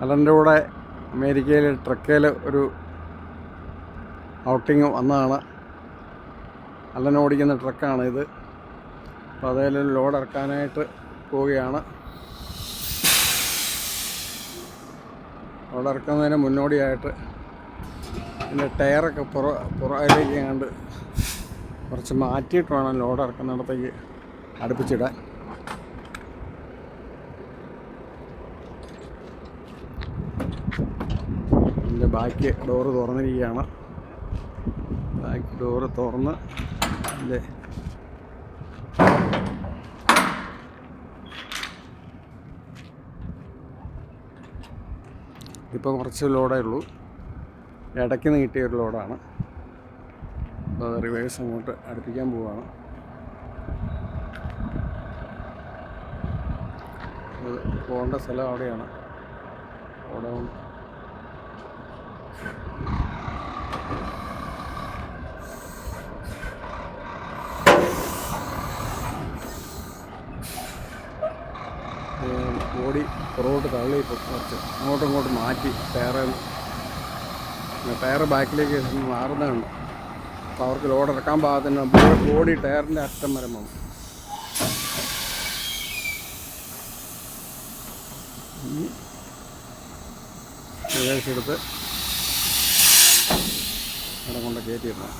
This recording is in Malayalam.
അലൻ്റെ കൂടെ അമേരിക്കയിൽ ട്രക്കേൽ ഒരു ഔട്ടിങ് വന്നതാണ്. അലൻ ഓടിക്കുന്ന ട്രക്കാണിത്. അപ്പോൾ അതിൽ ലോഡ് ഇറക്കാനായിട്ട് പോവുകയാണ്. ലോഡ് ഇറക്കുന്നതിന് മുന്നോടിയായിട്ട് ഇതിൻ്റെ ടയറൊക്കെ പുറകിലേക്ക് കണ്ട് കുറച്ച് മാറ്റിയിട്ട് വേണം ലോഡ് ഇറക്കുന്നിടത്തേക്ക് അടുപ്പിച്ചിടാൻ. ഇതിൻ്റെ ബാക്ക് ഡോറ് തുറന്നിരിക്കുകയാണ്. ബാക്ക് ഡോറ് തുറന്ന് ഇതിൻ്റെ ഇപ്പോൾ കുറച്ച് ലോഡേ ഉള്ളൂ. ഇടയ്ക്ക് നിന്ന് കിട്ടിയൊരു ലോഡാണ്. അപ്പോൾ അത് റിവേഴ്സ് അങ്ങോട്ട് അടുപ്പിക്കാൻ പോവുകയാണ്. അത് പോകേണ്ട സ്ഥലം അവിടെയാണ്. അവിടെ ബോഡി പുറകോട്ട് തള്ളി ഇപ്പോൾ കുറച്ച് അങ്ങോട്ടും ഇങ്ങോട്ടും മാറ്റി ടയർ ബാക്കിലേക്ക് മാറുന്നതാണ്. അപ്പോൾ അവർക്ക് ലോഡ് ഇറക്കാൻ പാകത്തിന് ബോഡി ടയറിൻ്റെ അറ്റം വരെ വന്നു. റിവേഴ്സ് എടുത്ത് അവിടെ കൊണ്ട് കയറ്റിയിടണം.